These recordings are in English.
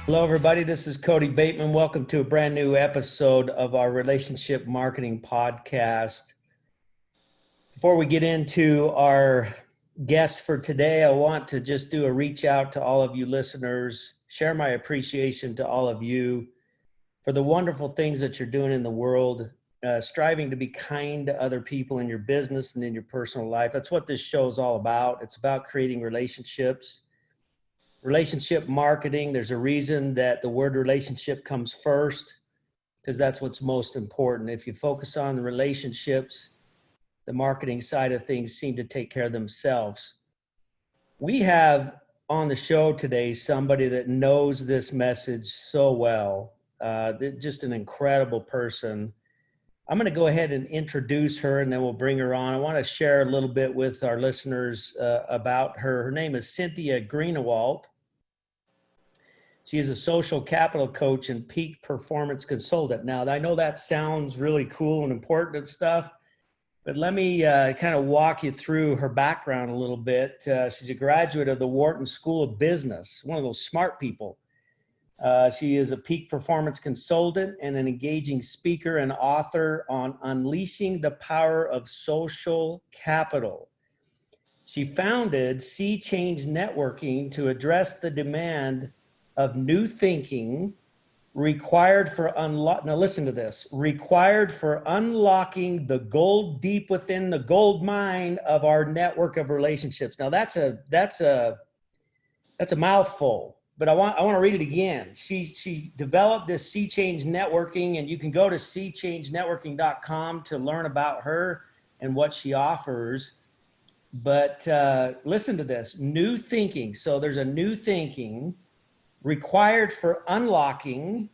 Hello, everybody. This is Cody Bateman. Welcome to a brand new episode of our Relationship Marketing Podcast. Before we get into our guest for today, I want to just do a reach out to all of you listeners, share my appreciation to all of you for the wonderful things that you're doing in the world, striving to be kind to other people in your business and in your personal life. That's what this show is all about. It's about creating relationships. Relationship marketing, there's a reason that the word relationship comes first, because that's what's most important. If you focus on the relationships, the marketing side of things seem to take care of themselves. We have on the show today somebody that knows this message so well, just an incredible person. I'm going to go ahead and introduce her and then we'll bring her on. I want to share a little bit with our listeners about her. Her name is Cynthia Greenwald. She is a social capital coach and peak performance consultant. Now, I know that sounds really cool and important and stuff, but let me kind of walk you through her background a little bit. She's a graduate of the Wharton School of Business, one of those smart people. She is a peak performance consultant and an engaging speaker and author on unleashing the power of social capital. She founded Sea Change Networking to address the demand of new thinking required for now listen to this, required for unlocking the gold deep within the gold mine of our network of relationships. Now that's a mouthful, but I want to read it again. She developed this Sea Change Networking, and you can go to seachangenetworking.com to learn about her and what she offers. But listen to this, new thinking. So there's a new thinking required for unlocking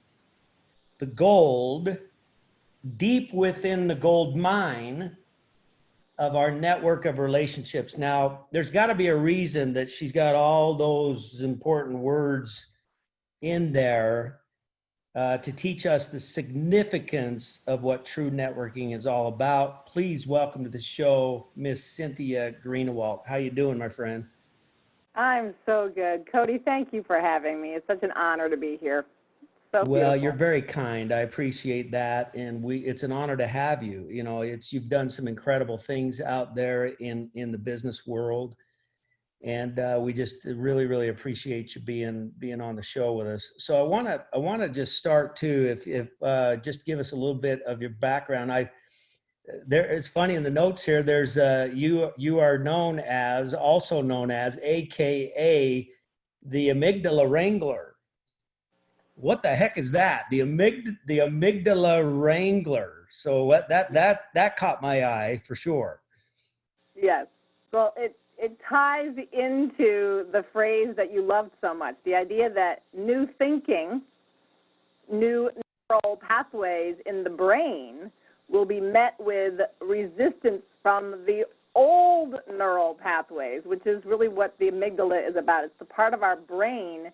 the gold deep within the gold mine of our network of relationships. Now, there's got to be a reason that she's got all those important words in there to teach us the significance of what true networking is all about. Please welcome to the show, Miss Cynthia Greenawalt. How you doing, my friend? I'm so good. Cody, thank you for having me. It's such an honor to be here. So well, beautiful. You're very kind. I appreciate that. And it's an honor to have you. You know, you've done some incredible things out there in the business world. And we just really, really appreciate you being on the show with us. So I want to just start too, if just give us a little bit of your background. It's funny in the notes here, there's you are also known as AKA the Amygdala Wrangler. What the heck is that? The Amygdala Wrangler. So that caught my eye for sure. Yes. Well, it ties into the phrase that you loved so much, the idea that new thinking, new neural pathways in the brain will be met with resistance from the old neural pathways, which is really what the amygdala is about. It's the part of our brain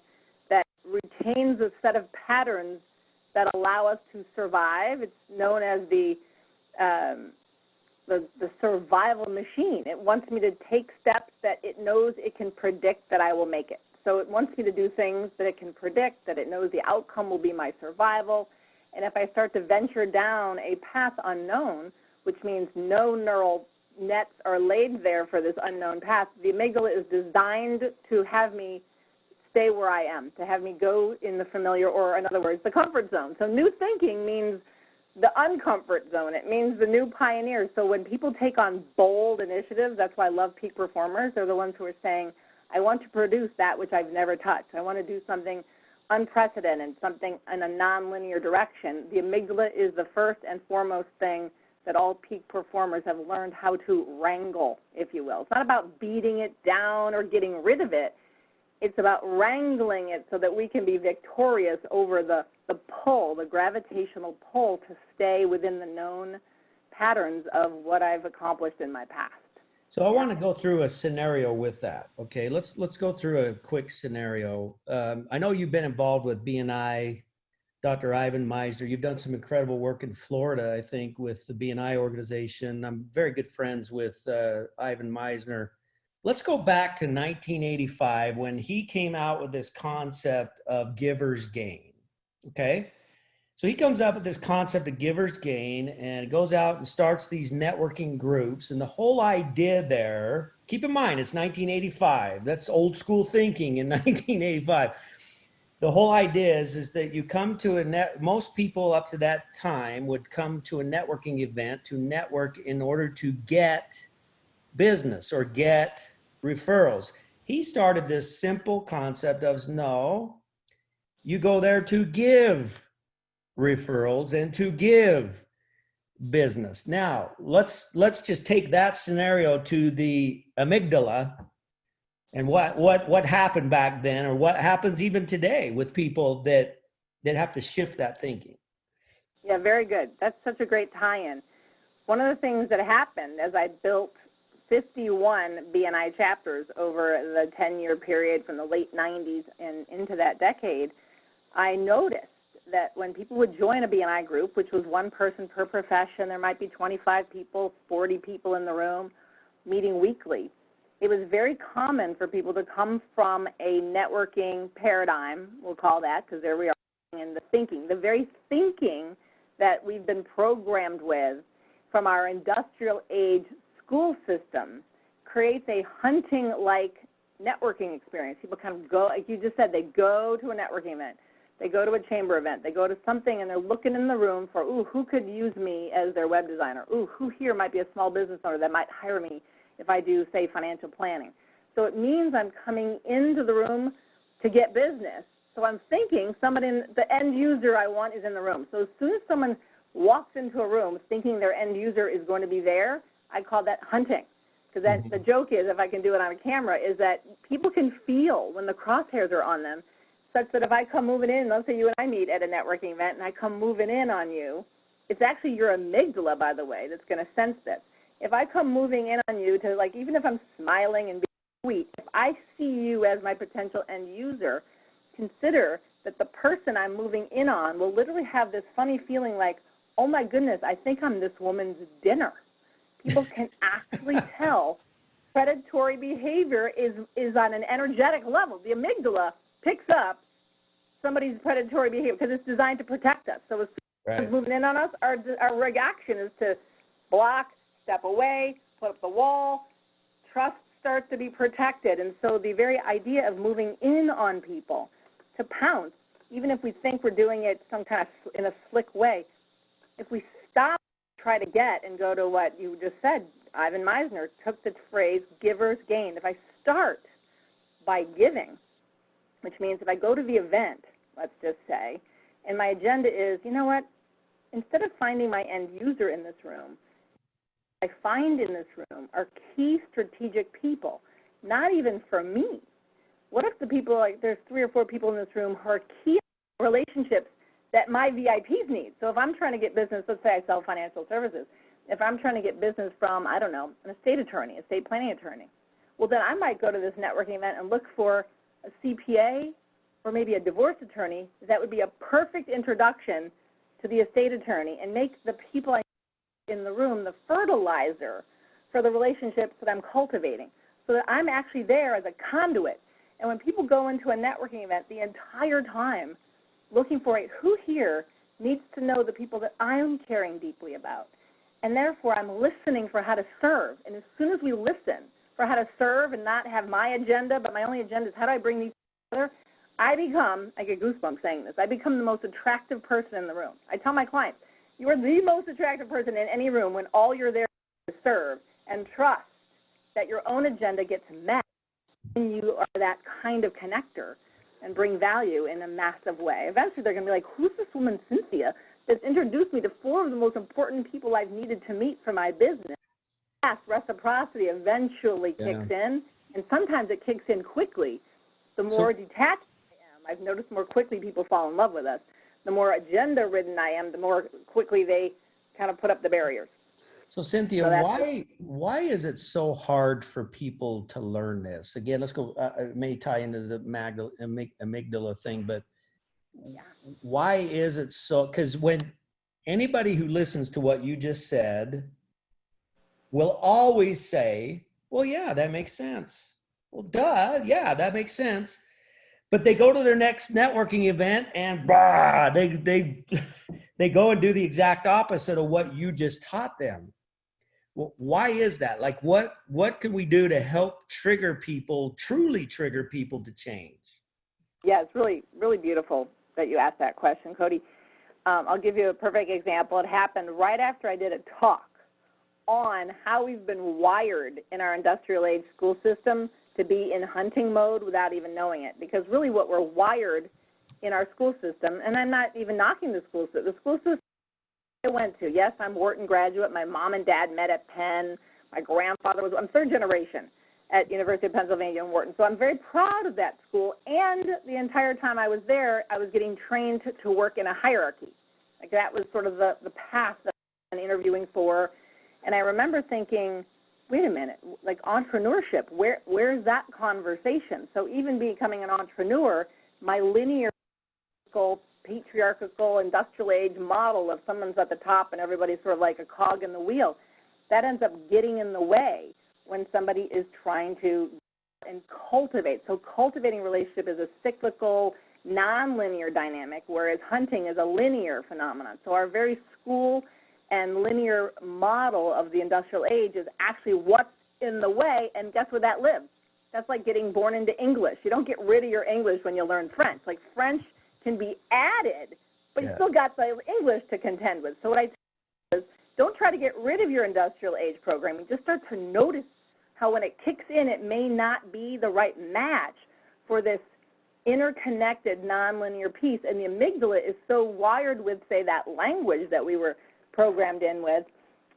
that retains a set of patterns that allow us to survive. It's known as the survival machine. It wants me to take steps that it knows it can predict that I will make it. So it wants me to do things that it can predict, that it knows the outcome will be my survival. And if I start to venture down a path unknown, which means no neural nets are laid there for this unknown path, the amygdala is designed to have me stay where I am, to have me go in the familiar, or in other words, the comfort zone. So new thinking means the uncomfort zone. It means the new pioneers. So when people take on bold initiatives, that's why I love peak performers. They're the ones who are saying, I want to produce that which I've never touched. I want to do something unprecedented, something in a nonlinear direction. The amygdala is the first and foremost thing that all peak performers have learned how to wrangle, if you will. It's not about beating it down or getting rid of it. It's about wrangling it so that we can be victorious over the pull, the gravitational pull to stay within the known patterns of what I've accomplished in my past. So I want to go through a scenario with that. Okay, let's go through a quick scenario. I know you've been involved with BNI, Dr. Ivan Misner. You've done some incredible work in Florida, I think, with the BNI organization. I'm very good friends with Ivan Misner. let's go back to 1985 when he came out with this concept of giver's gain. Okay. So he comes up with this concept of giver's gain and goes out and starts these networking groups. And the whole idea there, keep in mind, it's 1985. That's old school thinking in 1985. The whole idea is that you come to most people up to that time would come to a networking event to network in order to get business or get referrals. He started this simple concept of no, you go there to give referrals and to give business. Now, let's just take that scenario to the amygdala and what happened back then, or what happens even today with people that have to shift that thinking. Yeah, very good. That's such a great tie-in. One of the things that happened as I built 51 BNI chapters over the 10-year period from the late 90s and into that decade, I noticed that when people would join a BNI group, which was one person per profession, there might be 25 people, 40 people in the room, meeting weekly. It was very common for people to come from a networking paradigm, we'll call that, because there we are in the thinking, the very thinking that we've been programmed with from our industrial age school system creates a hunting-like networking experience. People kind of go, like you just said, they go to a networking event. They go to a chamber event. They go to something, and they're looking in the room for, ooh, who could use me as their web designer? Ooh, who here might be a small business owner that might hire me if I do, say, financial planning? So it means I'm coming into the room to get business. So I'm thinking somebody, the end user I want is in the room. So as soon as someone walks into a room thinking their end user is going to be there, I call that hunting. Because that the joke is, if I can do it on a camera, is that people can feel when the crosshairs are on them, such that if I come moving in, let's say you and I meet at a networking event and I come moving in on you, it's actually your amygdala, by the way, that's going to sense this. If I come moving in on you to, like, even if I'm smiling and being sweet, if I see you as my potential end user, consider that the person I'm moving in on will literally have this funny feeling like, oh my goodness, I think I'm this woman's dinner. People can actually tell predatory behavior is on an energetic level. The amygdala picks up somebody's predatory behavior because it's designed to protect us. So as soon as moving in on us, our reaction is to block, step away, put up the wall. Trust starts to be protected. And so the very idea of moving in on people to pounce, even if we think we're doing it some kind of in a slick way, if we stop, try to get, and go to what you just said, Ivan Meisner took the phrase giver's gain. If I start by giving, which means if I go to the event, let's just say, and my agenda is, you know what, instead of finding my end user in this room, I find in this room are key strategic people, not even for me. What if the people, like there's 3 or 4 people in this room who are key relationships that my VIPs need? So if I'm trying to get business, let's say I sell financial services, if I'm trying to get business from, I don't know, an estate attorney, estate planning attorney, well then I might go to this networking event and look for a CPA or maybe a divorce attorney. That would be a perfect introduction to the estate attorney and make the people I in the room the fertilizer for the relationships that I'm cultivating, so that I'm actually there as a conduit. And when people go into a networking event the entire time looking for who here needs to know the people that I'm caring deeply about, and therefore I'm listening for how to serve. And as soon as we listen for how to serve and not have my agenda, but my only agenda is how do I bring these together, I get goosebumps saying this, I become the most attractive person in the room. I tell my clients, you are the most attractive person in any room when all you're there to serve and trust that your own agenda gets met and you are that kind of connector and bring value in a massive way. Eventually they're going to be like, who's this woman Cynthia that's introduced me to 4 of the most important people I've needed to meet for my business? Yes, reciprocity eventually kicks in, and sometimes it kicks in quickly. The more detached I am, I've noticed more quickly people fall in love with us. The more agenda-ridden I am, the more quickly they kind of put up the barriers. So Cynthia, why is it so hard for people to learn this? Again, let's go, it may tie into the amygdala thing, but why is it so? Because when anybody who listens to what you just said will always say, Well, yeah, that makes sense. Well, duh, yeah, that makes sense. But they go to their next networking event and bah, they they go and do the exact opposite of what you just taught them. Well, why is that? Like, what can we do to help trigger people, truly trigger people to change? Yeah, it's really, really beautiful that you asked that question, Cody. I'll give you a perfect example. It happened right after I did a talk on how we've been wired in our industrial age school system to be in hunting mode without even knowing it. Because really what we're wired in our school system, and I'm not even knocking the school system I went to, yes, I'm Wharton graduate. My mom and dad met at Penn. My grandfather was, I'm third generation at University of Pennsylvania and Wharton. So I'm very proud of that school. And the entire time I was there, I was getting trained to work in a hierarchy. Like that was sort of the path that I was interviewing for. And I remember thinking, wait a minute, like entrepreneurship, where's that conversation? So even becoming an entrepreneur, my linear patriarchal industrial age model of someone's at the top and everybody's sort of like a cog in the wheel, that ends up getting in the way when somebody is trying to and cultivate. So cultivating relationship is a cyclical, nonlinear dynamic, whereas hunting is a linear phenomenon. So our very school and linear model of the industrial age is actually what's in the way, and guess where that lives? That's like getting born into English. You don't get rid of your English when you learn French. Like French can be added, but you still got the English to contend with. So what I tell you is don't try to get rid of your industrial age programming. Just start to notice how when it kicks in, it may not be the right match for this interconnected nonlinear piece. And the amygdala is so wired with, say, that language that we were programmed in with,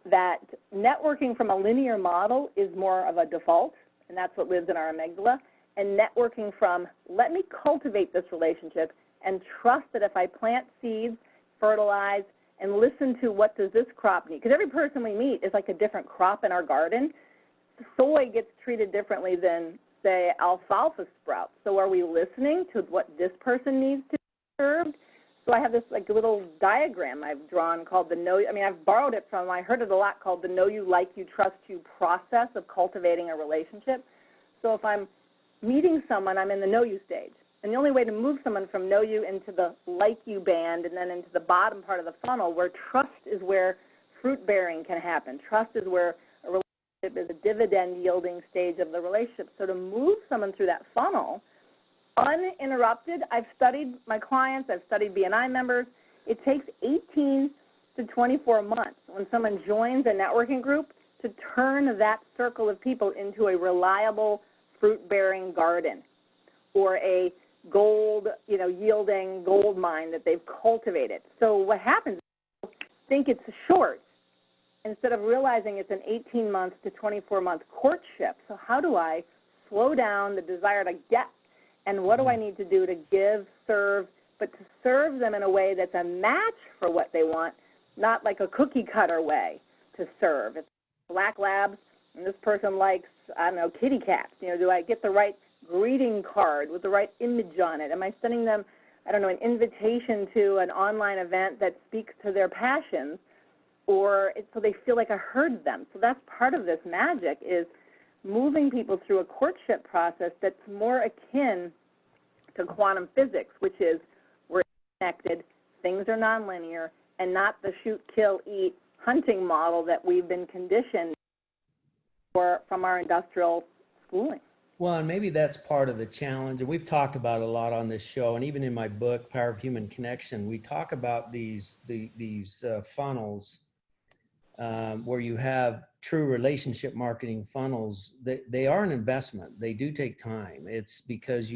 that networking from a linear model is more of a default, and that's what lives in our amygdala. And networking from, let me cultivate this relationship and trust that if I plant seeds, fertilize, and listen to what does this crop need. Because every person we meet is like a different crop in our garden. Soy gets treated differently than, say, alfalfa sprouts. So are we listening to what this person needs to be served? So I have this like little diagram I've drawn called the know, I mean, I've borrowed it from, I heard it a lot, called the know you, like you, trust you process of cultivating a relationship. So if I'm meeting someone, I'm in the know you stage. And the only way to move someone from know you into the like you band and then into the bottom part of the funnel where trust is where fruit bearing can happen. Trust is where a relationship is a dividend yielding stage of the relationship. So to move someone through that funnel, uninterrupted, I've studied my clients, I've studied BNI members, it takes 18 to 24 months when someone joins a networking group to turn that circle of people into a reliable fruit-bearing garden or a gold, yielding gold mine that they've cultivated. So what happens is people think it's short instead of realizing it's an 18-month to 24-month courtship. So how do I slow down the desire to get, and what do I need to do to give, serve, but to serve them in a way that's a match for what they want, not like a cookie-cutter way to serve. It's black labs, and this person likes, I don't know, kitty cats. Do I get the right greeting card with the right image on it? Am I sending them, I don't know, an invitation to an online event that speaks to their passions, or so they feel like I heard them? So that's part of this magic, is moving people through a courtship process that's more akin to quantum physics, which is we're connected, things are nonlinear, and not the shoot, kill, eat hunting model that we've been conditioned from our industrial schooling. Well, and maybe that's part of the challenge, and we've talked about it a lot on this show, and even in my book, Power of Human Connection, we talk about these funnels where you have true relationship marketing funnels. They are an investment. They do take time. It's because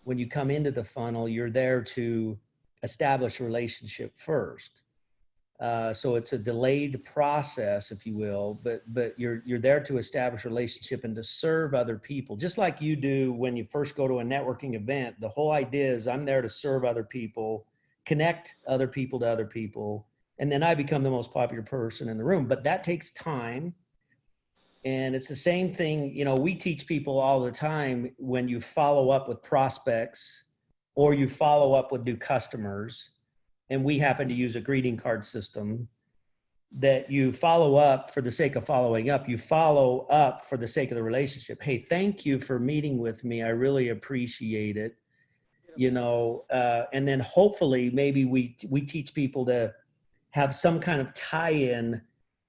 when you come into the funnel, you're there to establish a relationship first. So it's a delayed process, if you will, but you're there to establish a relationship and to serve other people, just like you do when you first go to a networking event. The whole idea is I'm there to serve other people, connect other people to other people, and then I become the most popular person in the room. But that takes time. And it's the same thing, we teach people all the time when you follow up with prospects or you follow up with new customers, and we happen to use a greeting card system. that you follow up for the sake of following up. You follow up for the sake of the relationship. Hey, thank you for meeting with me. I really appreciate it. And then hopefully maybe we teach people to have some kind of tie-in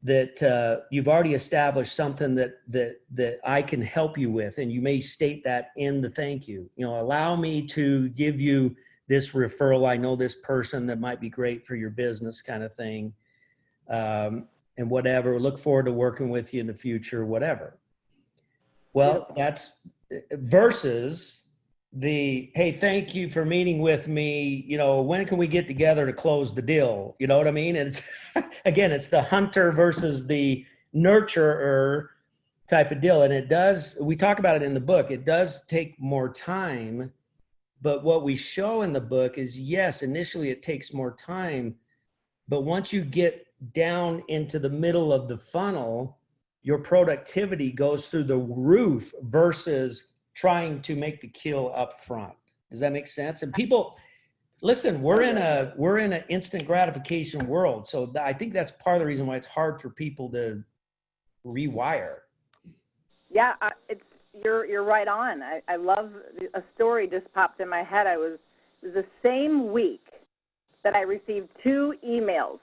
that you've already established something that I can help you with, and you may state that in the thank you. Allow me to give you this referral. I know this person that might be great for your business, kind of thing, and whatever. Look forward to working with you in the future, whatever. Well, that's versus the, hey, thank you for meeting with me. When can we get together to close the deal? You know what I mean? And it's, again, it's the hunter versus the nurturer type of deal. And we talk about it in the book. It does take more time, but what we show in the book is, yes, initially it takes more time, but once you get down into the middle of the funnel, your productivity goes through the roof versus trying to make the kill up front. Does that make sense? And people, listen, we're in an instant gratification world. So I think that's part of the reason why it's hard for people to rewire. Yeah, you're right on. I love a story just popped in my head. It was the same week that I received 2 emails,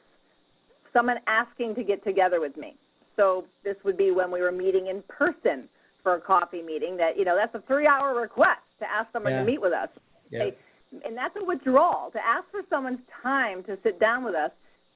someone asking to get together with me. So this would be when we were meeting in person for a coffee meeting. That's a 3-hour request to ask someone to meet with us. Yeah. And that's a withdrawal. To ask for someone's time to sit down with us,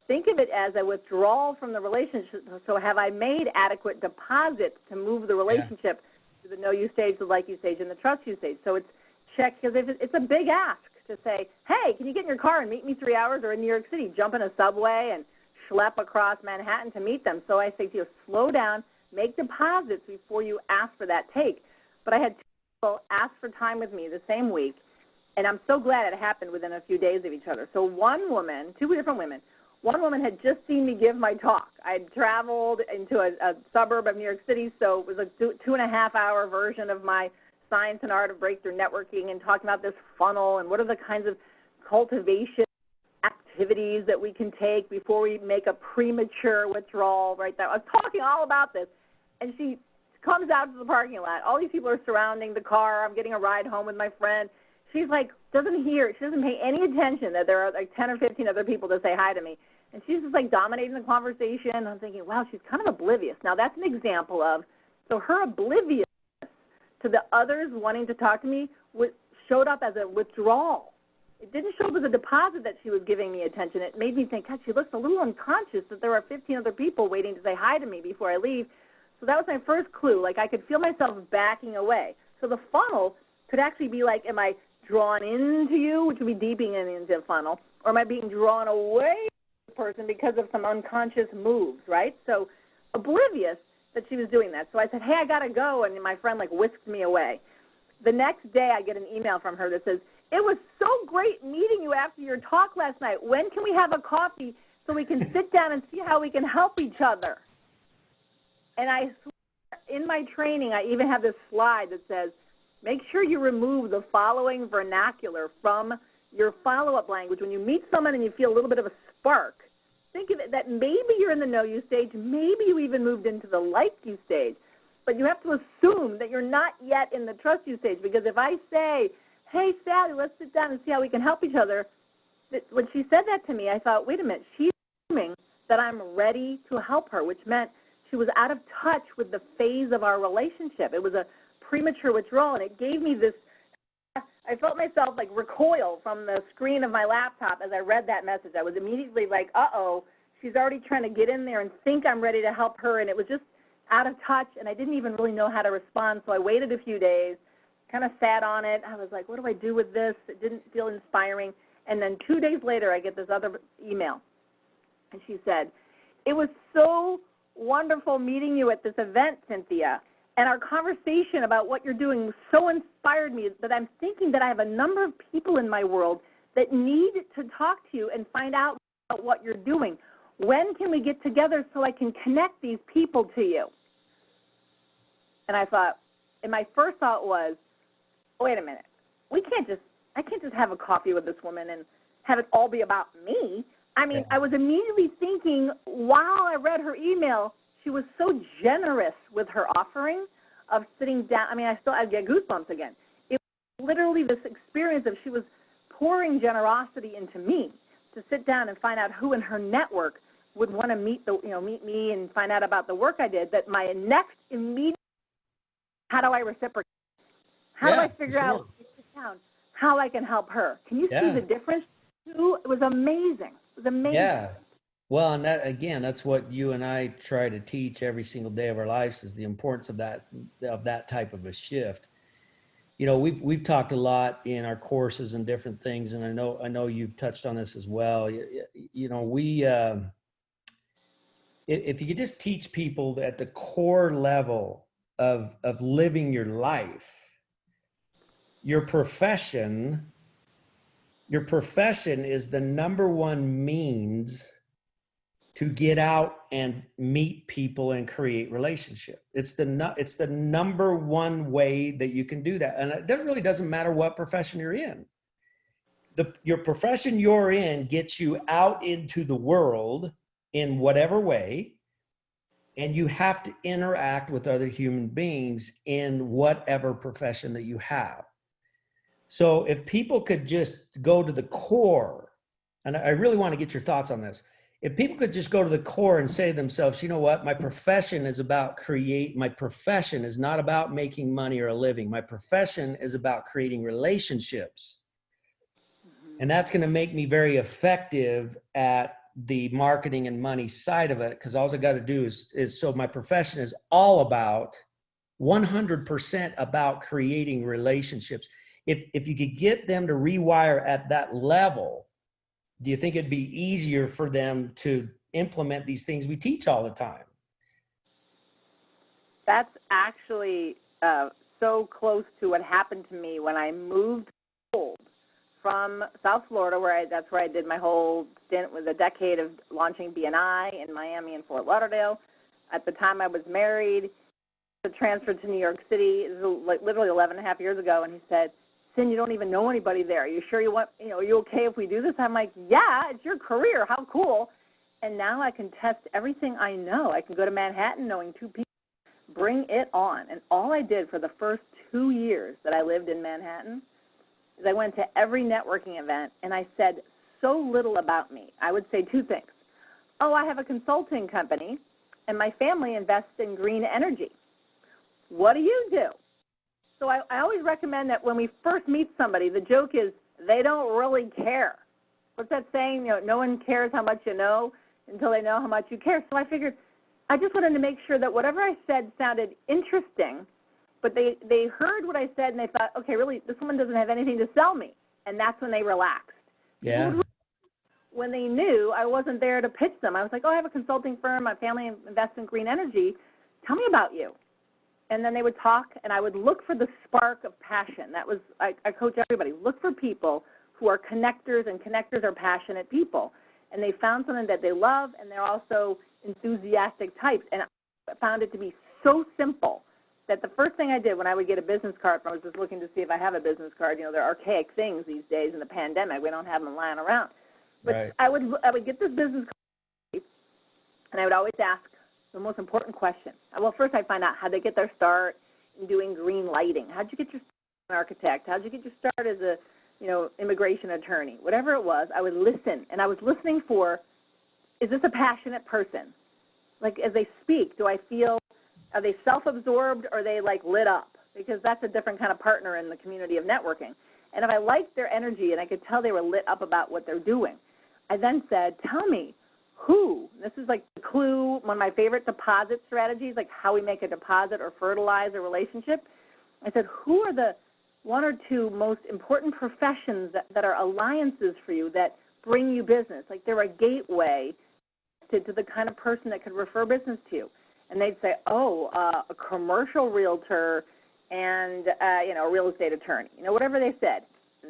think of it as a withdrawal from the relationship. So have I made adequate deposits to move the relationship to the know you stage, the like you stage, and the trust you stage? So it's check, because it's a big ask to say, hey, can you get in your car and meet me 3 hours, or in New York City, jump in a subway and schlep across Manhattan to meet them. So I say to you, slow down, make deposits before you ask for that take. But I had 2 people ask for time with me the same week, and I'm so glad it happened within a few days of each other. So 2 different women. One woman had just seen me give my talk. I had traveled into a suburb of New York City, so it was a 2.5-hour version of my Science and Art of Breakthrough Networking, and talking about this funnel and what are the kinds of cultivation activities that we can take before we make a premature withdrawal, right there. I was talking all about this, and she comes out to the parking lot. All these people are surrounding the car. I'm getting a ride home with my friend. She's like, she doesn't pay any attention that there are like 10 or 15 other people to say hi to me. And she's just like dominating the conversation. I'm thinking, wow, she's kind of oblivious. Now that's an example of, so her obliviousness to the others wanting to talk to me showed up as a withdrawal. It didn't show up as a deposit that she was giving me attention. It made me think, God, she looks a little unconscious that there are 15 other people waiting to say hi to me before I leave. So that was my first clue. Like, I could feel myself backing away. So the funnel could actually be like, am I drawn into you, which would be deepening into the funnel, or am I being drawn away from the person because of some unconscious moves, right? So oblivious that she was doing that. So I said, hey, I got to go, and my friend, like, whisked me away. The next day I get an email from her that says, it was so great meeting you after your talk last night. When can we have a coffee so we can sit down and see how we can help each other? And I swear, in my training, I even have this slide that says, make sure you remove the following vernacular from your follow-up language. When you meet someone and you feel a little bit of a spark, think of it that maybe you're in the know you stage, maybe you even moved into the like you stage, but you have to assume that you're not yet in the trust you stage, because if I say, hey, Sally, let's sit down and see how we can help each other, when she said that to me, I thought, wait a minute, she's assuming that I'm ready to help her, which meant she was out of touch with the phase of our relationship. It was a premature withdrawal, and it gave me this, I felt myself like recoil from the screen of my laptop as I read that message. I was immediately like, uh-oh, she's already trying to get in there and think I'm ready to help her, and it was just out of touch, and I didn't even really know how to respond, so I waited a few days, kind of sat on it. I was like, what do I do with this? It didn't feel inspiring, and then 2 days later, I get this other email, and she said, it was so wonderful meeting you at this event, Cynthia. And our conversation about what you're doing so inspired me that I'm thinking that I have a number of people in my world that need to talk to you and find out about what you're doing. When can we get together so I can connect these people to you? And I thought, and my first thought was, wait a minute, I can't just have a coffee with this woman and have it all be about me. I mean, I was immediately thinking while I read her email, she was so generous with her offering of sitting down. I mean, I get goosebumps again. It was literally this experience of she was pouring generosity into me to sit down and find out who in her network would want to meet me and find out about the work I did. That my next immediate, how do I reciprocate? How do I figure out how I can help her? Can you see the difference? It was amazing. It was amazing. Yeah. Well, and that, again, that's what you and I try to teach every single day of our lives, is the importance of that type of a shift. You know, we've talked a lot in our courses and different things, and I know you've touched on this as well. You know, if you could just teach people at the core level of living your life, your profession is the number one means to get out and meet people and create relationship. It's the number one way that you can do that. And it really doesn't matter what profession you're in. Your profession you're in gets you out into the world in whatever way, and you have to interact with other human beings in whatever profession that you have. So if people could just go to the core, and I really want to get your thoughts on this. If people could just go to the core and say to themselves, you know what, my profession is my profession is not about making money or a living. My profession is about creating relationships. And that's going to make me very effective at the marketing and money side of it, because all I got to do is so my profession is all about 100% about creating relationships. If you could get them to rewire at that level, do you think it'd be easier for them to implement these things we teach all the time? That's actually so close to what happened to me when I moved from South Florida, that's where I did my whole stint with a decade of launching BNI in Miami and Fort Lauderdale. At the time I was married, I transferred to New York City. It was like literally 11 and a half years ago, and he said, Cyn, you don't even know anybody there. Are you sure are you okay if we do this? I'm like, yeah, it's your career. How cool. And now I can test everything I know. I can go to Manhattan knowing 2 people, bring it on. And all I did for the first 2 years that I lived in Manhattan is I went to every networking event, and I said so little about me. I would say 2 things. Oh, I have a consulting company, and my family invests in green energy. What do you do? So I always recommend that when we first meet somebody, the joke is they don't really care. What's that saying? No one cares how much you know until they know how much you care. So I figured I just wanted to make sure that whatever I said sounded interesting, but they heard what I said and they thought, okay, really, this woman doesn't have anything to sell me. And that's when they relaxed. Yeah. When they knew I wasn't there to pitch them, I was like, oh, I have a consulting firm. My family invests in green energy. Tell me about you. And then they would talk, and I would look for the spark of passion. That was, I coach everybody. Look for people who are connectors, and connectors are passionate people. And they found something that they love, and they're also enthusiastic types. And I found it to be so simple that the first thing I did when I would get a business card, I was just looking to see if I have a business card. They're archaic things these days in the pandemic. We don't have them lying around. But right. I would get this business card, and I would always ask the most important question. Well, first I'd find out how they get their start in doing green lighting. How'd you get your start as an architect? How'd you get your start as a, immigration attorney? Whatever it was, I would listen, and I was listening for, is this a passionate person? Like, as they speak, are they self-absorbed or are they, lit up? Because that's a different kind of partner in the community of networking. And if I liked their energy and I could tell they were lit up about what they're doing, I then said, tell me, who? This is like the clue, one of my favorite deposit strategies, like how we make a deposit or fertilize a relationship. I said, who are the 1 or 2 most important professions that are alliances for you that bring you business? Like they're a gateway to the kind of person that could refer business to you. And they'd say, a commercial realtor and, a real estate attorney, whatever they said.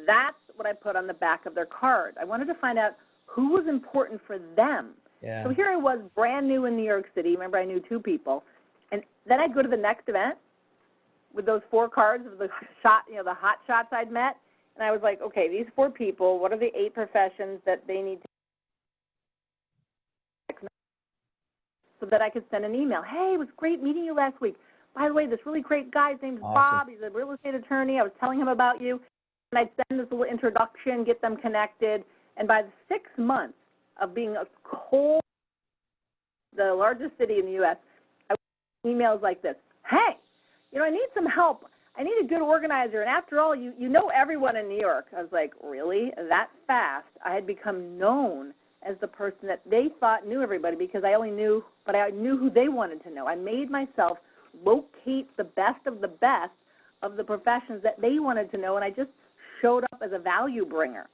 That's what I put on the back of their card. I wanted to find out who was important for them. Yeah. So here I was, brand new in New York City. Remember, I knew 2 people. And then I'd go to the next event with those 4 cards of the hot shots I'd met. And I was like, okay, these 4 people, what are the 8 professions that they need to so that I could send an email. Hey, it was great meeting you last week. By the way, this really great guy, his name's Awesome. Bob. He's a real estate attorney. I was telling him about you. And I'd send this little introduction, get them connected. And by the 6 months of being a cold, the largest city in the U.S., I would get emails like this. Hey, I need some help. I need a good organizer. And after all, you know everyone in New York. I was like, really? That fast? I had become known as the person that they thought knew everybody because I knew who they wanted to know. I made myself locate the best of the professions that they wanted to know, and I just showed up as a value bringer.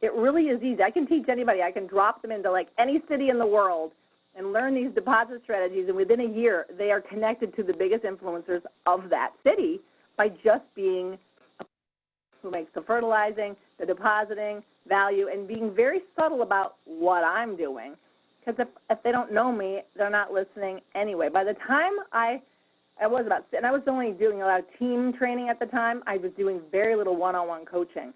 It really is easy. I can teach anybody. I can drop them into like any city in the world and learn these deposit strategies, and within a year, they are connected to the biggest influencers of that city by just being a person who makes the fertilizing, the depositing, value, and being very subtle about what I'm doing. Because if they don't know me, they're not listening anyway. By the time I was only doing a lot of team training at the time. I was doing very little one-on-one coaching.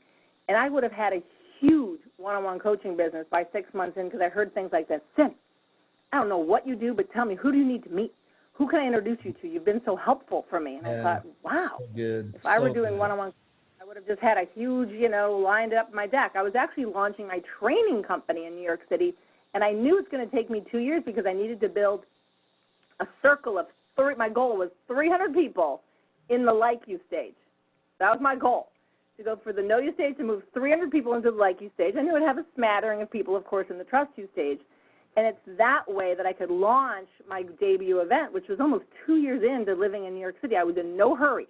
And I would have had a huge one-on-one coaching business by 6 months in because I heard things like this. Cyn, I don't know what you do, but tell me, who do you need to meet? Who can I introduce you to? You've been so helpful for me. And I thought, wow, so good. If I were doing one-on-one, I would have just had a huge, lined up my deck. I was actually launching my training company in New York City, and I knew it's going to take me 2 years because I needed to build a circle of my goal was 300 people in the like you stage. That was my goal, to go for the know you stage, to move 300 people into the like you stage. I knew I'd have a smattering of people, of course, in the trust you stage. And it's that way that I could launch my debut event, which was almost 2 years into living in New York City. I was in no hurry.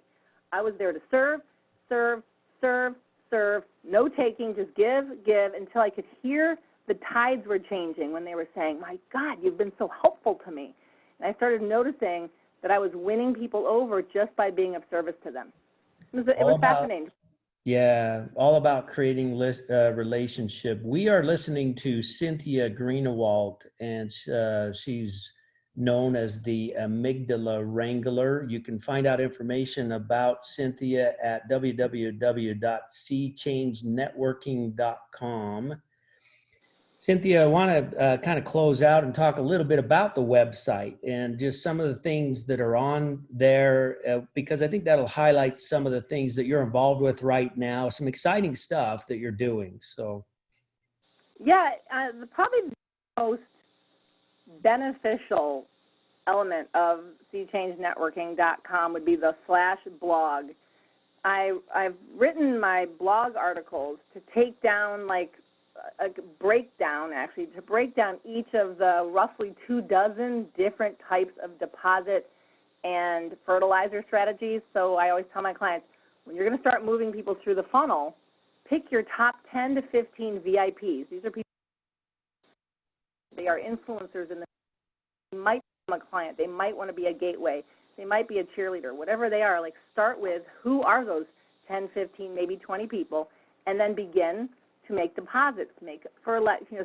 I was there to serve, no taking, just give until I could hear the tides were changing when they were saying, my God, you've been so helpful to me. And I started noticing that I was winning people over just by being of service to them. It was fascinating. Yeah, all about creating relationship. We are listening to Cynthia Greenwald, and she's known as the Amygdala Wrangler. You can find out information about Cynthia at www.cchangenetworking.com. Cynthia, I want to kind of close out and talk a little bit about the website and just some of the things that are on there, because I think that'll highlight some of the things that you're involved with right now, some exciting stuff that you're doing. So, yeah, probably the most beneficial element of cchangenetworking.com would be the /blog. I've written my blog articles to take down a breakdown, actually, to break down each of the roughly 24 different types of deposit and fertilizer strategies. So I always tell my clients, when you're going to start moving people through the funnel, pick your top 10 to 15 VIPs. These are people, they are influencers in the, they might become a client, they might want to be a gateway, they might be a cheerleader, whatever they are. Like, start with who are those 10, 15, maybe 20 people, and then begin to make deposits,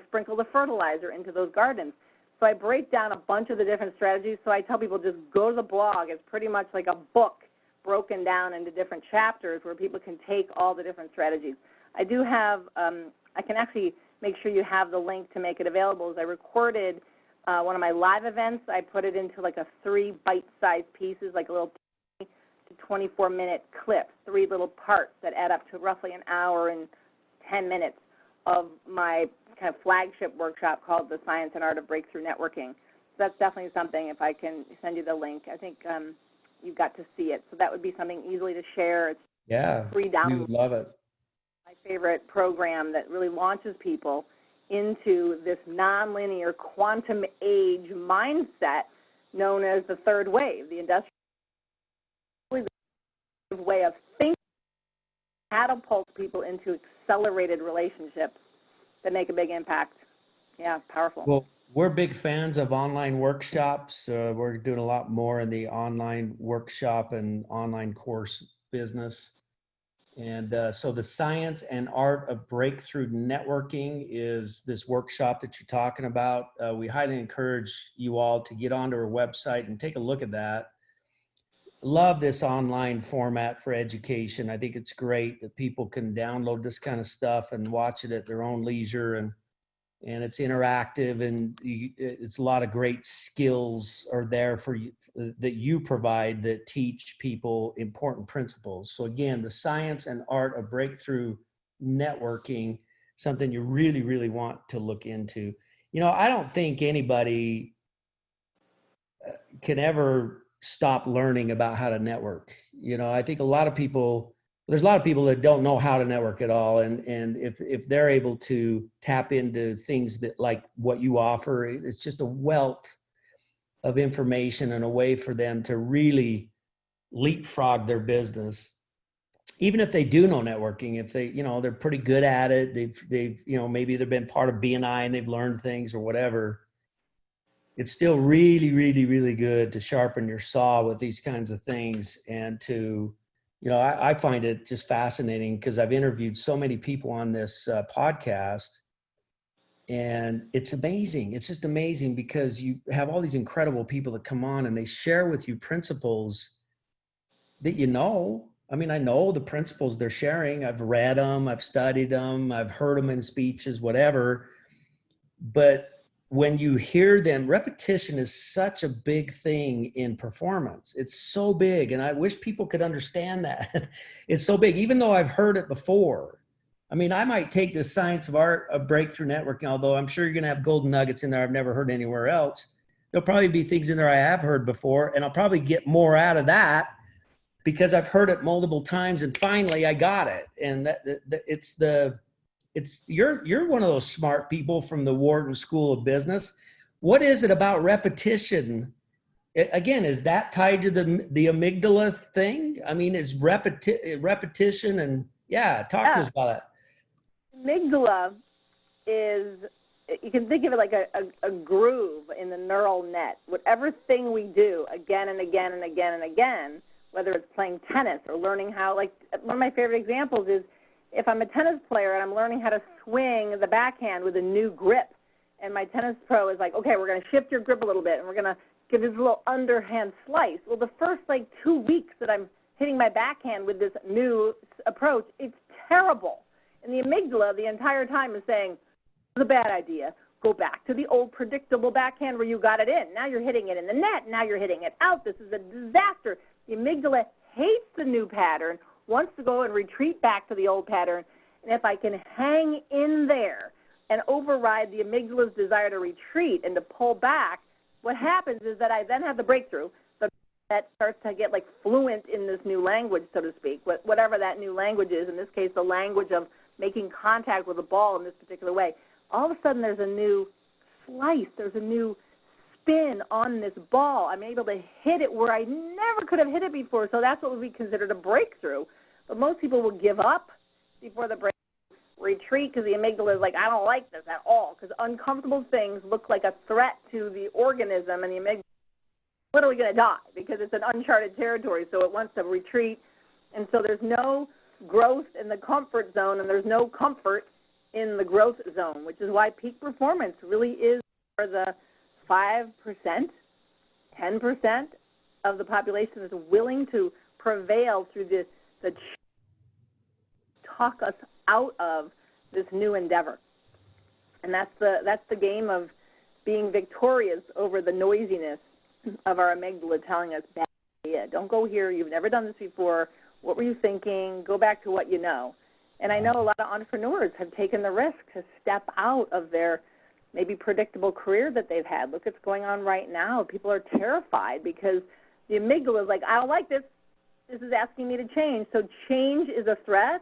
sprinkle the fertilizer into those gardens. So I break down a bunch of the different strategies. So I tell people, just go to the blog. It's pretty much like a book broken down into different chapters where people can take all the different strategies. I do have, I can actually make sure you have the link to make it available. As I recorded one of my live events, I put it into like a 3 bite-sized pieces, like a little 24-minute clip, 3 little parts that add up to roughly an hour and 10 minutes of my kind of flagship workshop called The Science and Art of Breakthrough Networking. So that's definitely something, if I can send you the link, I think you've got to see it. So that would be something easily to share. It's free download. We would love it. My favorite program that really launches people into this nonlinear quantum age mindset known as the third wave, the industrial way of thinking, catapults people into accelerated relationships that make a big impact. Yeah, powerful. Well, we're big fans of online workshops. We're doing a lot more in the online workshop and online course business. And so the Science and Art of Breakthrough Networking is this workshop that you're talking about. We highly encourage you all to get onto our website and take a look at that. Love this online format for education. I think it's great that people can download this kind of stuff and watch it at their own leisure. And and it's interactive, and it's a lot of great skills are there for you that you provide that teach people important principles. So again, the science and art of breakthrough networking, something you really, really want to look into. I don't think anybody can ever stop learning about how to network. I think there's a lot of people that don't know how to network at all. And if they're able to tap into things that like what you offer, it's just a wealth of information and a way for them to really leapfrog their business. Even if they do know networking, if they're pretty good at it, they've maybe they've been part of BNI and they've learned things or whatever, it's still really, really, really good to sharpen your saw with these kinds of things. And to, I find it just fascinating because I've interviewed so many people on this podcast, and it's amazing. It's just amazing because you have all these incredible people that come on and they share with you principles that I mean, I know the principles they're sharing. I've read them, I've studied them, I've heard them in speeches, whatever. But when you hear them, repetition is such a big thing in performance. It's so big. And I wish people could understand that. It's so big, even though I've heard it before. I mean, I might take the science of art of breakthrough networking, although I'm sure you're going to have golden nuggets in there I've never heard anywhere else. There'll probably be things in there I have heard before, and I'll probably get more out of that because I've heard it multiple times and finally I got it. And you're one of those smart people from the Wharton School of Business. What is it about repetition? Again, is that tied to the amygdala thing? I mean, is repetition and talk to us about it. Amygdala is, you can think of it like a groove in the neural net. Whatever thing we do again and again and again and again, whether it's playing tennis or learning how, like one of my favorite examples is if I'm a tennis player and I'm learning how to swing the backhand with a new grip, and my tennis pro is like, okay, we're going to shift your grip a little bit and we're going to give this little underhand slice. Well, the first 2 weeks that I'm hitting my backhand with this new approach, it's terrible. And the amygdala the entire time is saying, it's a bad idea. Go back to the old predictable backhand where you got it in. Now you're hitting it in the net. Now you're hitting it out. This is a disaster. The amygdala hates the new pattern, wants to go and retreat back to the old pattern. And if I can hang in there and override the amygdala's desire to retreat and to pull back, what happens is that I then have the breakthrough. The net starts to get fluent in this new language, so to speak, whatever that new language is, in this case, the language of making contact with the ball in this particular way. All of a sudden, there's a new slice. There's a new spin on this ball. I'm able to hit it where I never could have hit it before. So that's what would be considered a breakthrough. But most people will give up before the breakthrough, retreat, because the amygdala is like, I don't like this at all, because uncomfortable things look like a threat to the organism, and the amygdala, when are we going to die? Because it's an uncharted territory, so it wants to retreat. And so there's no growth in the comfort zone, and there's no comfort in the growth zone, which is why peak performance really is for the 5%, 10% of the population that's willing to prevail through the talk us out of this new endeavor. And that's the game of being victorious over the noisiness of our amygdala telling us, bad idea, don't go here, you've never done this before, what were you thinking, go back to what you know. And I know a lot of entrepreneurs have taken the risk to step out of their maybe predictable career that they've had. Look what's going on right now. People are terrified because the amygdala is like, I don't like this. This is asking me to change. So change is a threat,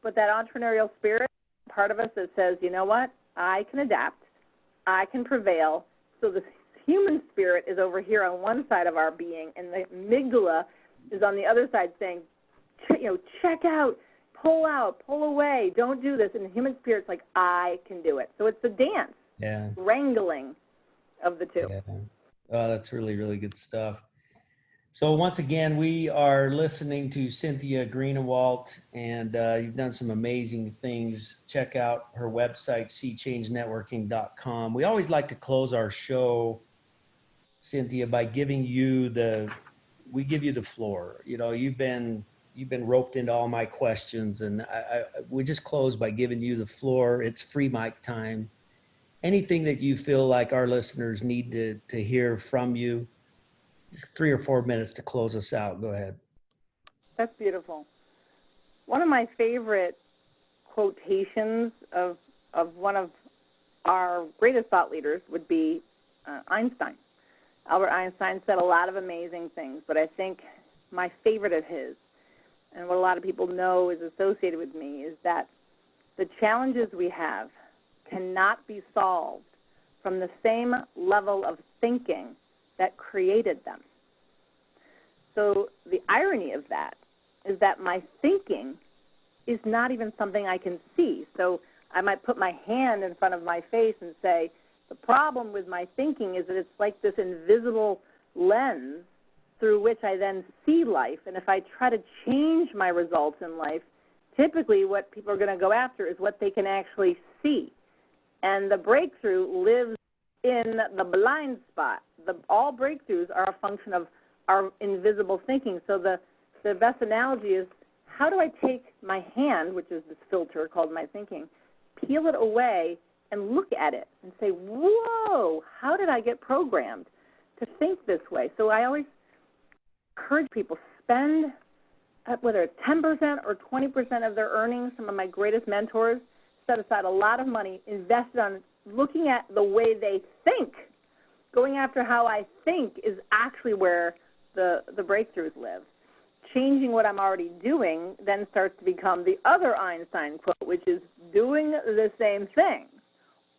but that entrepreneurial spirit, part of us that says, you know what, I can adapt, I can prevail. So the human spirit is over here on one side of our being, and the amygdala is on the other side saying, check out, pull away, don't do this. And the human spirit's like, I can do it. So it's the dance, wrangling of the two. Yeah. Oh, that's really, really good stuff. So once again, we are listening to Cynthia Greenwald, and you've done some amazing things. Check out her website, seechangenetworking.com. We always like to close our show, Cynthia, by giving you we give you the floor. You've been roped into all my questions, and we just close by giving you the floor. It's free mic time. anything that you feel like our listeners need to hear from you? Just 3 or 4 minutes to close us out. Go ahead. That's beautiful. One of my favorite quotations of one of our greatest thought leaders would be Einstein. Albert Einstein said a lot of amazing things, but I think my favorite of his, and what a lot of people know is associated with me, is that the challenges we have cannot be solved from the same level of thinking that created them. So the irony of that is that my thinking is not even something I can see. So I might put my hand in front of my face and say, the problem with my thinking is that it's like this invisible lens through which I then see life. And if I try to change my results in life, typically what people are going to go after is what they can actually see. And the breakthrough lives in the blind spot. All breakthroughs are a function of our invisible thinking. So the best analogy is, how do I take my hand, which is this filter called my thinking, peel it away and look at it and say, whoa, how did I get programmed to think this way? So I always encourage people, spend whether it's 10% or 20% of their earnings. Some of my greatest mentors set aside a lot of money, invested on looking at the way they think. Going after how I think is actually where the breakthroughs live. Changing what I'm already doing then starts to become the other Einstein quote, which is doing the same thing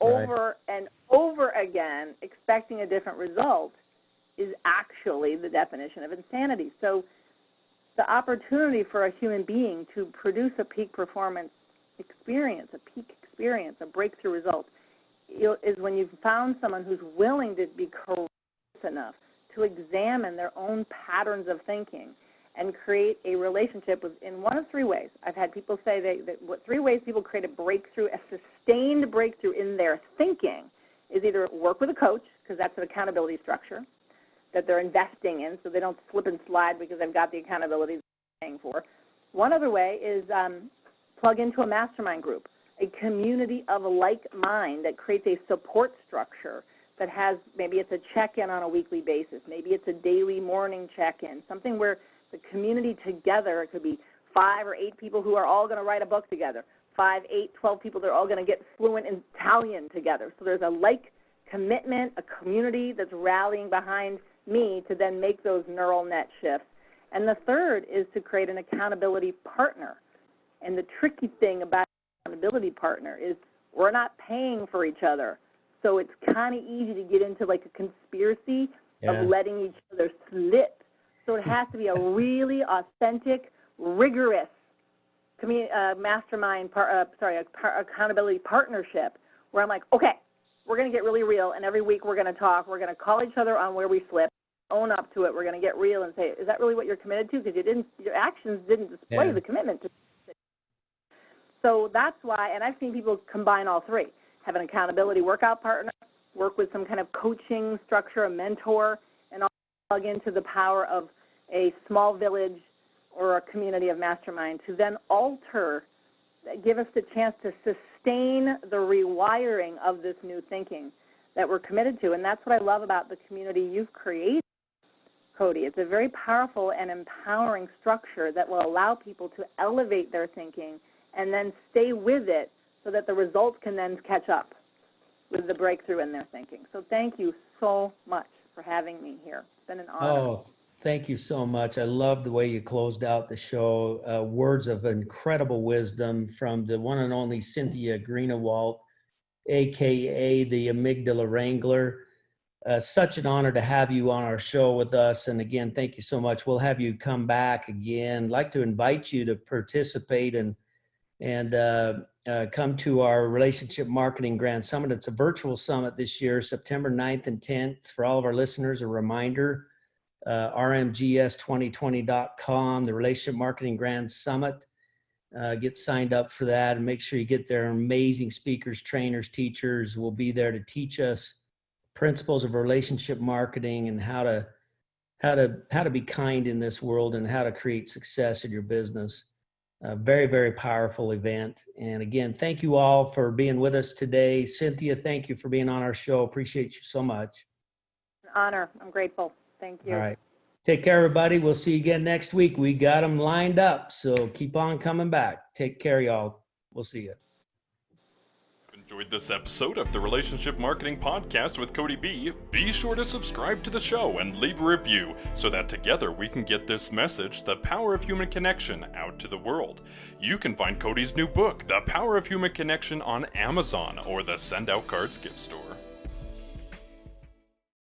over and over again, expecting a different result, is actually the definition of insanity. So the opportunity for a human being to produce a peak performance experience, a breakthrough result, is when you've found someone who's willing to be courageous enough to examine their own patterns of thinking and create a relationship in one of three ways. I've had people say that what three ways people create a breakthrough, a sustained breakthrough in their thinking, is either work with a coach, because that's an accountability structure that they're investing in so they don't slip and slide because they've got the accountability they're paying for. One other way is plug into a mastermind group, a community of like mind that creates a support structure that has, maybe it's a check-in on a weekly basis, maybe it's a daily morning check-in, something where the community together, it could be 5 or 8 people who are all going to write a book together, 5, 8, 12 people that are all going to get fluent in Italian together. So there's a like commitment, a community that's rallying behind me to then make those neural net shifts. And the third is to create an accountability partner. And the tricky thing about an accountability partner is we're not paying for each other. So it's kind of easy to get into like a conspiracy of letting each other slip. So it has to be a really authentic, rigorous accountability partnership where I'm like, okay, we're going to get really real, and every week we're going to talk. We're going to call each other on where we slip, own up to it. We're going to get real and say, is that really what you're committed to? Because your actions didn't display the commitment to. So that's why, and I've seen people combine all three, have an accountability workout partner, work with some kind of coaching structure, a mentor, and all plug into the power of a small village or a community of mastermind to then alter, give us the chance to sustain the rewiring of this new thinking that we're committed to. And that's what I love about the community you've created, Cody. It's a very powerful and empowering structure that will allow people to elevate their thinking and then stay with it so that the results can then catch up with the breakthrough in their thinking. So thank you so much for having me here. It's been an honor. Oh, thank you so much. I love the way you closed out the show. Words of incredible wisdom from the one and only Cynthia Greenwald, AKA the Amygdala Wrangler. Such an honor to have you on our show with us. And again, thank you so much. We'll have you come back again. I'd like to invite you to participate and come to our Relationship Marketing Grand Summit. It's a virtual summit this year, September 9th and 10th. For all of our listeners, a reminder, rmgs2020.com, the Relationship Marketing Grand Summit. Get signed up for that and make sure you get there. Amazing speakers, trainers, teachers will be there to teach us principles of relationship marketing and how to be kind in this world and how to create success in your business. a very, very powerful event. And again, thank you all for being with us today. Cynthia, thank you for being on our show. Appreciate you so much. An honor. I'm grateful. Thank you. All right. Take care, everybody. We'll see you again next week. We got them lined up, so keep on coming back. Take care, y'all. We'll see you. Enjoyed this episode of the Relationship Marketing Podcast with Cody B, be sure to subscribe to the show and leave a review so that together we can get this message, The Power of Human Connection, out to the world. You can find Cody's new book, The Power of Human Connection, on Amazon or the Send Out Cards gift store.